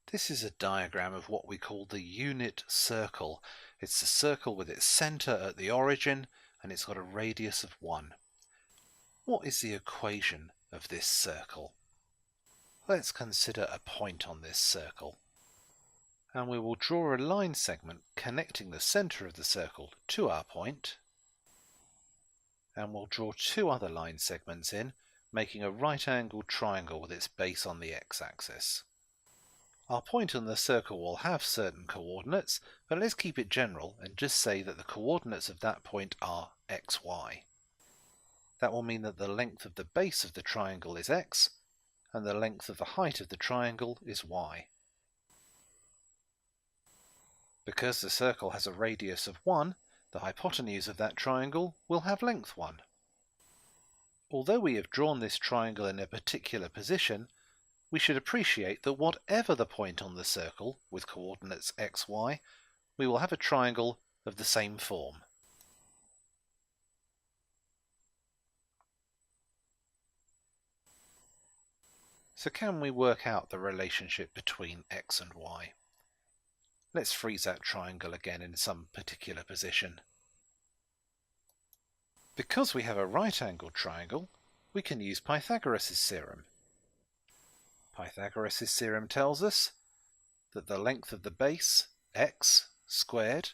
This is a diagram of what we call the unit circle. It's a circle with its center at the origin and it's got a radius of 1. What is the equation of this circle? Let's consider a point on this circle. And we will draw a line segment connecting the center of the circle to our point. And we'll draw two other line segments in, making a right-angled triangle with its base on the x-axis. Our point on the circle will have certain coordinates, but let's keep it general and just say that the coordinates of that point are x, y. That will mean that the length of the base of the triangle is x, and the length of the height of the triangle is y. Because the circle has a radius of 1, the hypotenuse of that triangle will have length 1. Although we have drawn this triangle in a particular position, we should appreciate that whatever the point on the circle with coordinates x, y, we will have a triangle of the same form. So can we work out the relationship between x and y? Let's freeze that triangle again in some particular position. Because we have a right-angled triangle, we can use Pythagoras' theorem. Pythagoras' theorem tells us that the length of the base, x squared,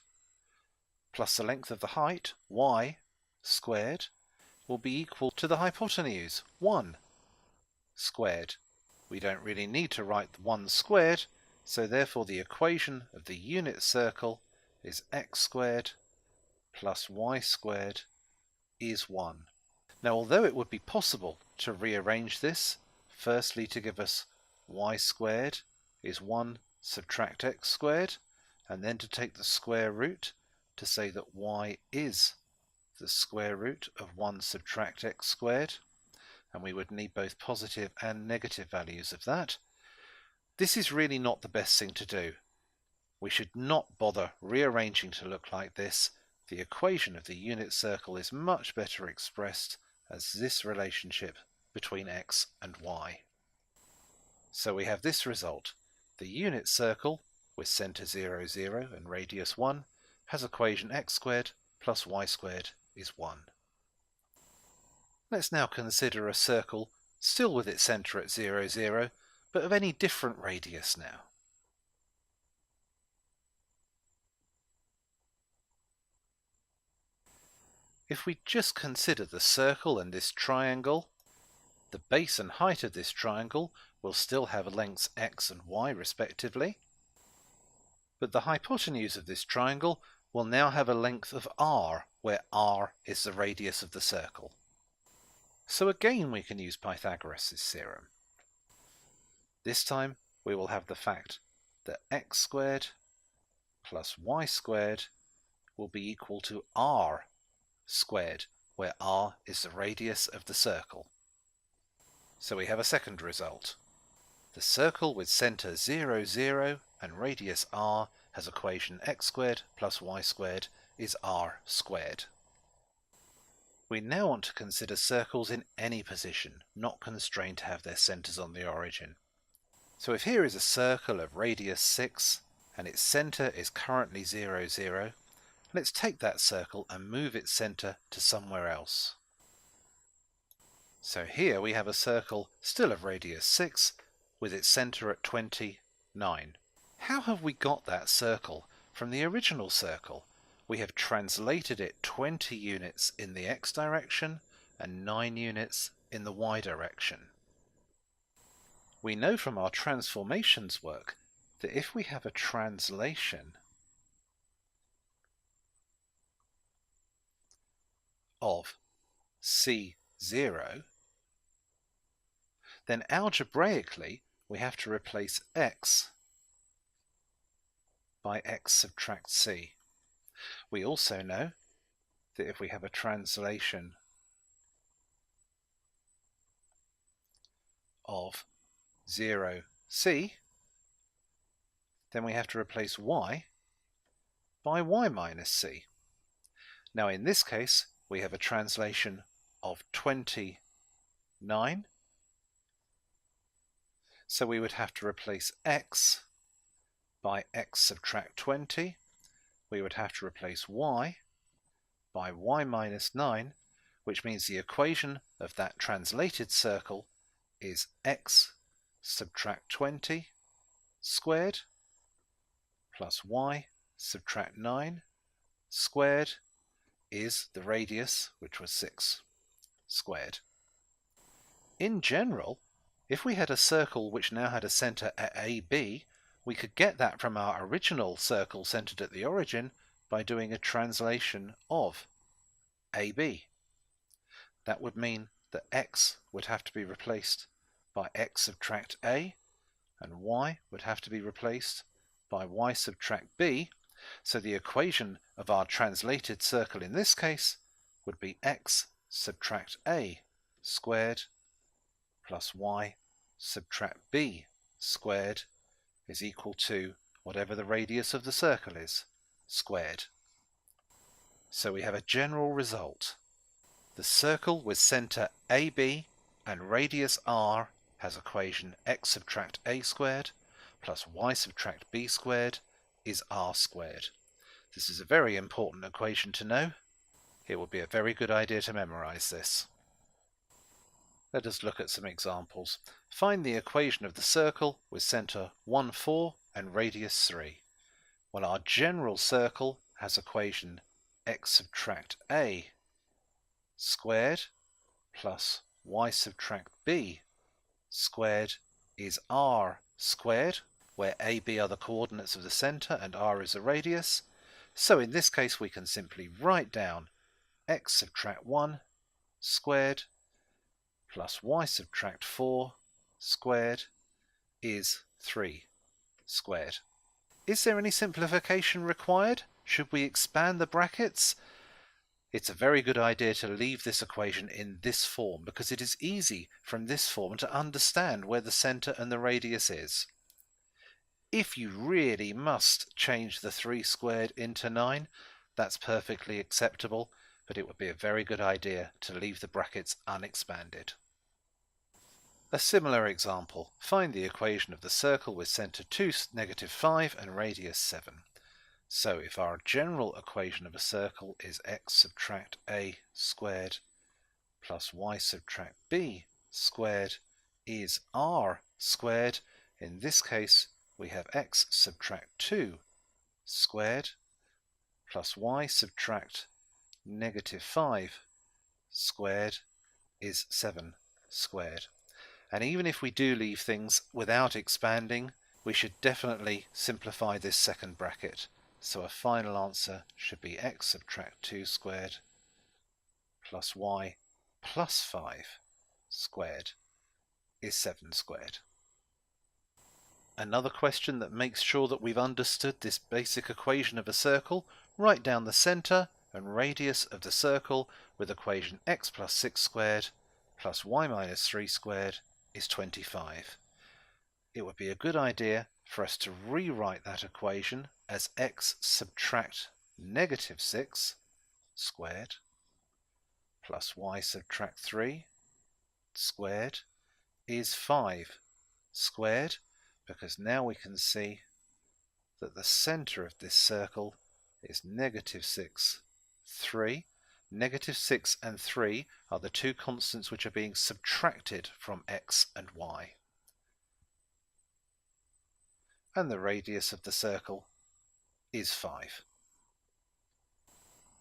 plus the length of the height, y squared, will be equal to the hypotenuse, 1 squared. We don't really need to write 1 squared, so therefore the equation of the unit circle is x squared plus y squared is 1. Now, although it would be possible to rearrange this, firstly to give us y squared is 1 subtract x squared, and then to take the square root to say that y is the square root of 1 subtract x squared, and we would need both positive and negative values of that. This is really not the best thing to do. We should not bother rearranging to look like this. The equation of the unit circle is much better expressed as this relationship between x and y. So we have this result. The unit circle, with center 0, 0 and radius 1, has equation x squared plus y squared is 1. Let's now consider a circle still with its center at 0, 0, but of any different radius now. If we just consider the circle and this triangle, the base and height of this triangle will still have lengths x and y respectively, but the hypotenuse of this triangle will now have a length of r, where r is the radius of the circle. So again we can use Pythagoras' theorem. This time we will have the fact that x squared plus y squared will be equal to r squared, where r is the radius of the circle. So we have a second result. The circle with center 0, 0 and radius r has equation x squared plus y squared is r squared. We now want to consider circles in any position, not constrained to have their centers on the origin. So if here is a circle of radius 6 and its center is currently 0, 0, let's take that circle and move its center to somewhere else. So here we have a circle still of radius 6 with its center at 29. How have we got that circle from the original circle? We have translated it 20 units in the x direction and 9 units in the y direction. We know from our transformations work that if we have a translation of C0, then algebraically we have to replace x by x subtract c. We also know that if we have a translation of 0c, then we have to replace y by y minus c. Now in this case we have a translation of 29, so we would have to replace x by x subtract 20, we would have to replace y by y minus 9, which means the equation of that translated circle is x subtract 20 squared plus y subtract 9 squared is the radius, which was 6 squared. In general, if we had a circle which now had a centre at AB, we could get that from our original circle centred at the origin by doing a translation of AB. That would mean that x would have to be replaced by x subtract a, and y would have to be replaced by y subtract b, so the equation of our translated circle in this case would be x subtract a squared plus y subtract b squared is equal to whatever the radius of the circle is, squared. So we have a general result. The circle with centre AB and radius r has equation x subtract a squared plus y subtract b squared is r squared. This is a very important equation to know. It would be a very good idea to memorize this. Let us look at some examples. Find the equation of the circle with centre 1, 4 and radius 3. Well, our general circle has equation x subtract a squared plus y subtract b squared is r squared, where a, b are the coordinates of the centre and r is the radius. So in this case we can simply write down x subtract 1 squared plus y subtract 4 squared is 3 squared. Is there any simplification required? Should we expand the brackets? It's a very good idea to leave this equation in this form because it is easy from this form to understand where the centre and the radius is. If you really must change the 3 squared into 9, that's perfectly acceptable, but it would be a very good idea to leave the brackets unexpanded. A similar example. Find the equation of the circle with centre 2, negative 5 and radius 7. So if our general equation of a circle is x subtract a squared plus y subtract b squared is r squared, in this case we have x subtract 2 squared plus y subtract negative 5 squared is 7 squared. And even if we do leave things without expanding, we should definitely simplify this second bracket. So a final answer should be x subtract 2 squared plus y plus 5 squared is 7 squared. Another question that makes sure that we've understood this basic equation of a circle, write down the centre and radius of the circle with equation x plus 6 squared plus y minus 3 squared is 25. It would be a good idea for us to rewrite that equation as x subtract negative 6 squared plus y subtract 3 squared is 5 squared, because now we can see that the centre of this circle is negative 6, 3. Negative 6 and 3 are the two constants which are being subtracted from x and y. And the radius of the circle is 5.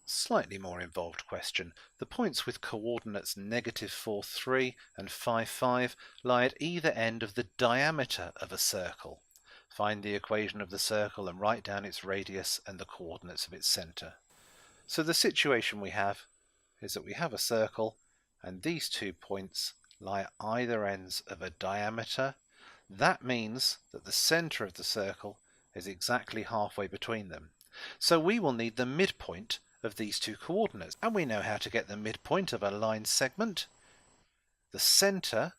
Slightly more involved question. The points with coordinates negative 4, 3 and 5, 5 lie at either end of the diameter of a circle. Find the equation of the circle and write down its radius and the coordinates of its centre. So the situation we have is that we have a circle and these 2 points lie at either ends of a diameter. That means that the centre of the circle is exactly halfway between them. So we will need the midpoint of these 2 coordinates, and we know how to get the midpoint of a line segment. The centre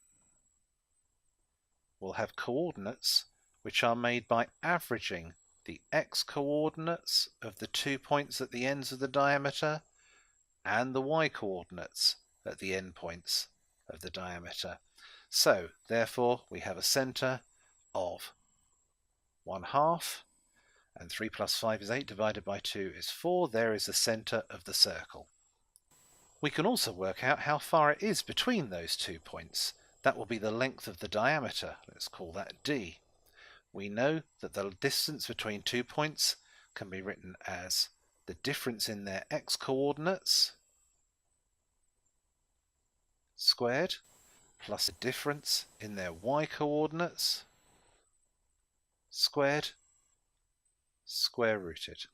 will have coordinates which are made by averaging the x coordinates of the 2 points at the ends of the diameter and the y coordinates at the end points of the diameter. So therefore we have a centre of 1/2 and 3 plus 5 is 8, divided by 2 is 4. There is the centre of the circle. We can also work out how far it is between those 2 points. That will be the length of the diameter. Let's call that d. We know that the distance between 2 points can be written as the difference in their x coordinates squared plus the difference in their y coordinates squared, square rooted.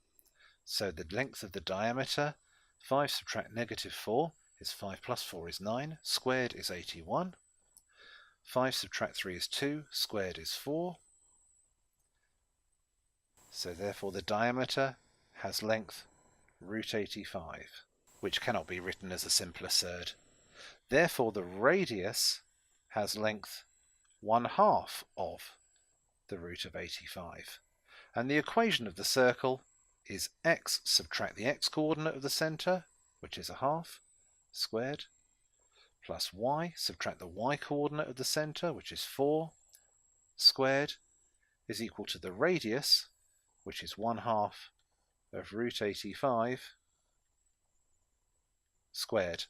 So the length of the diameter, 5 subtract negative 4 is 5 plus 4 is 9, squared is 81. 5 subtract 3 is 2, squared is 4. So therefore the diameter has length root 85, which cannot be written as a simpler surd. Therefore the radius has length 1/2 of the root of 85. And the equation of the circle is x subtract the x coordinate of the centre, which is 1/2, squared, plus y subtract the y coordinate of the centre, which is 4, squared, is equal to the radius, which is 1/2 of root 85 squared.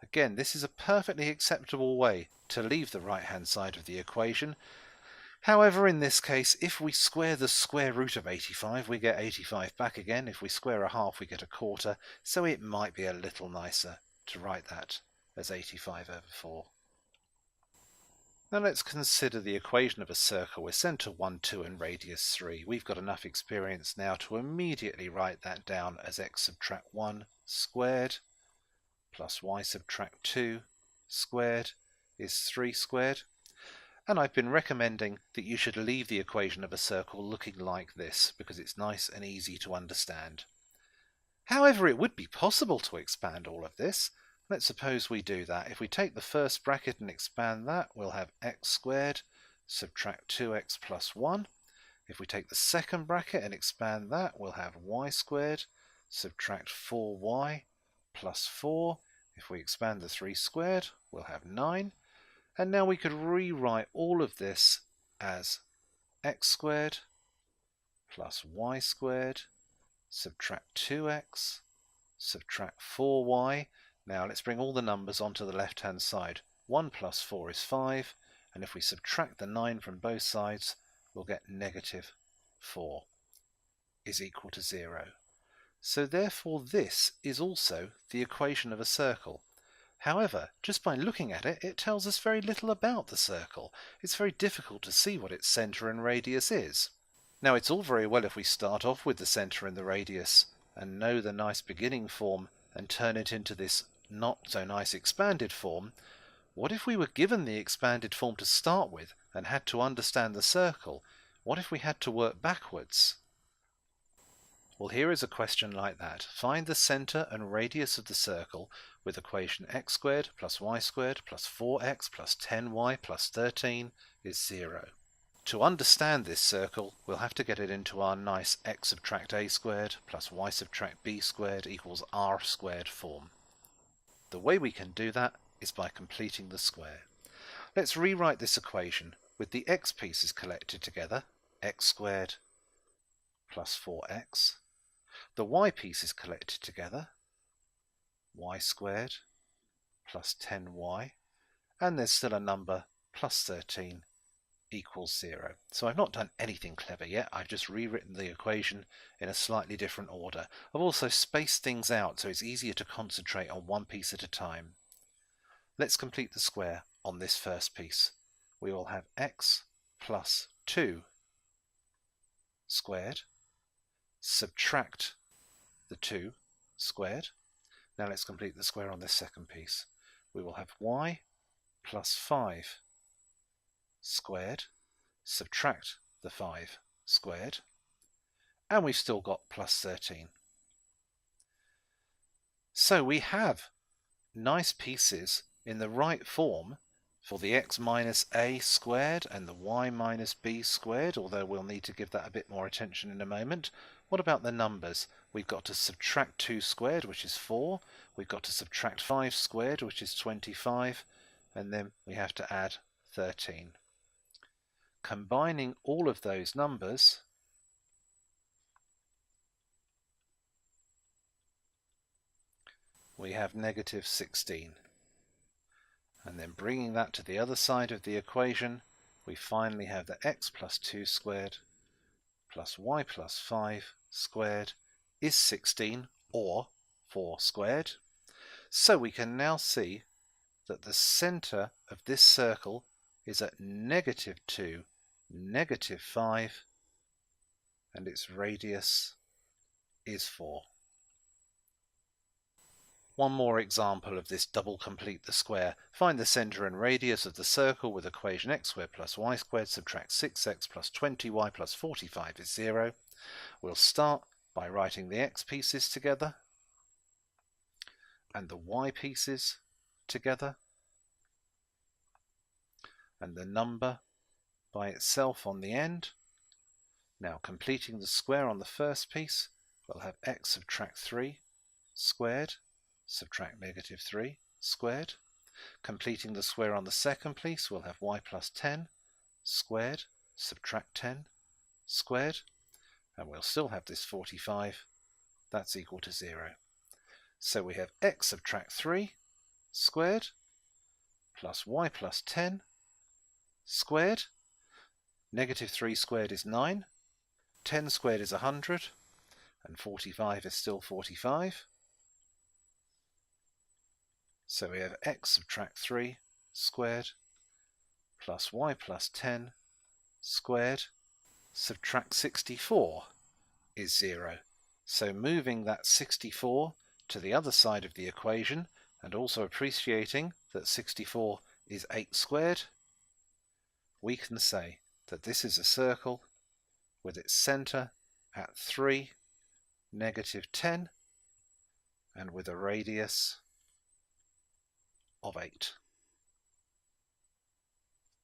Again, this is a perfectly acceptable way to leave the right-hand side of the equation. However, in this case, if we square the square root of 85, we get 85 back again. If we square 1/2, we get 1/4. So it might be a little nicer to write that as 85 over 4. Now let's consider the equation of a circle with centre 1, 2 and radius 3. We've got enough experience now to immediately write that down as x subtract 1 squared plus y subtract 2 squared is 3 squared. And I've been recommending that you should leave the equation of a circle looking like this because it's nice and easy to understand. However, it would be possible to expand all of this. Let's suppose we do that. If we take the first bracket and expand that, we'll have x squared subtract 2x plus 1. If we take the second bracket and expand that, we'll have y squared subtract 4y plus 4. If we expand the 3 squared, we'll have 9. And now we could rewrite all of this as x squared plus y squared subtract 2x subtract 4y. Now let's bring all the numbers onto the left hand side. 1 plus 4 is 5, and if we subtract the 9 from both sides, we'll get negative 4 is equal to 0. So therefore this is also the equation of a circle. However, just by looking at it, it tells us very little about the circle. It's very difficult to see what its centre and radius is. Now it's all very well if we start off with the centre and the radius and know the nice beginning form and turn it into this not so nice expanded form. What if we were given the expanded form to start with and had to understand the circle? What if we had to work backwards? Well, here is a question like that. Find the centre and radius of the circle with equation x squared plus y squared plus 4x plus 10y plus 13 is 0. To understand this circle, we'll have to get it into our nice x subtract a squared plus y subtract b squared equals r squared form. The way we can do that is by completing the square. Let's rewrite this equation with the x pieces collected together, x squared plus 4x. The y pieces collected together, y squared plus 10y, and there's still a number plus 13 equals 0. So I've not done anything clever yet, I've just rewritten the equation in a slightly different order. I've also spaced things out so it's easier to concentrate on one piece at a time. Let's complete the square on this first piece. We will have x plus 2 squared, subtract the 2 squared. Now let's complete the square on this second piece. We will have y plus 5 squared, subtract the 5 squared, and we've still got plus 13. So we have nice pieces in the right form for the x minus a squared and the y minus b squared, although we'll need to give that a bit more attention in a moment. What about the numbers? We've got to subtract 2 squared, which is 4. We've got to subtract 5 squared, which is 25. And then we have to add 13. Combining all of those numbers, have negative 16. And then bringing that to the other side of the equation, we finally have that x plus 2 squared plus y plus 5 squared is 16, or 4 squared. So we can now see that the centre of this circle is at negative 2, negative 5, and its radius is 4. One more example of this double complete the square. Find the centre and radius of the circle with equation x squared plus y squared, subtract 6x plus 20y plus 45 is 0. We'll start by writing the x pieces together and the y pieces together, and the number by itself on the end. Now completing the square on the first piece, we'll have x subtract 3 squared, subtract negative 3 squared. Completing the square on the second piece, we'll have y plus 10 squared, subtract 10 squared, and we'll still have this 45, that's equal to 0. So we have x subtract 3 squared plus y plus 10 squared. Negative 3 squared is 9, 10 squared is 100, and 45 is still 45. So we have x subtract 3 squared plus y plus 10 squared, subtract 64 is 0. So moving that 64 to the other side of the equation, and also appreciating that 64 is 8 squared, we can say that this is a circle with its centre at 3, negative 10, and with a radius of 8.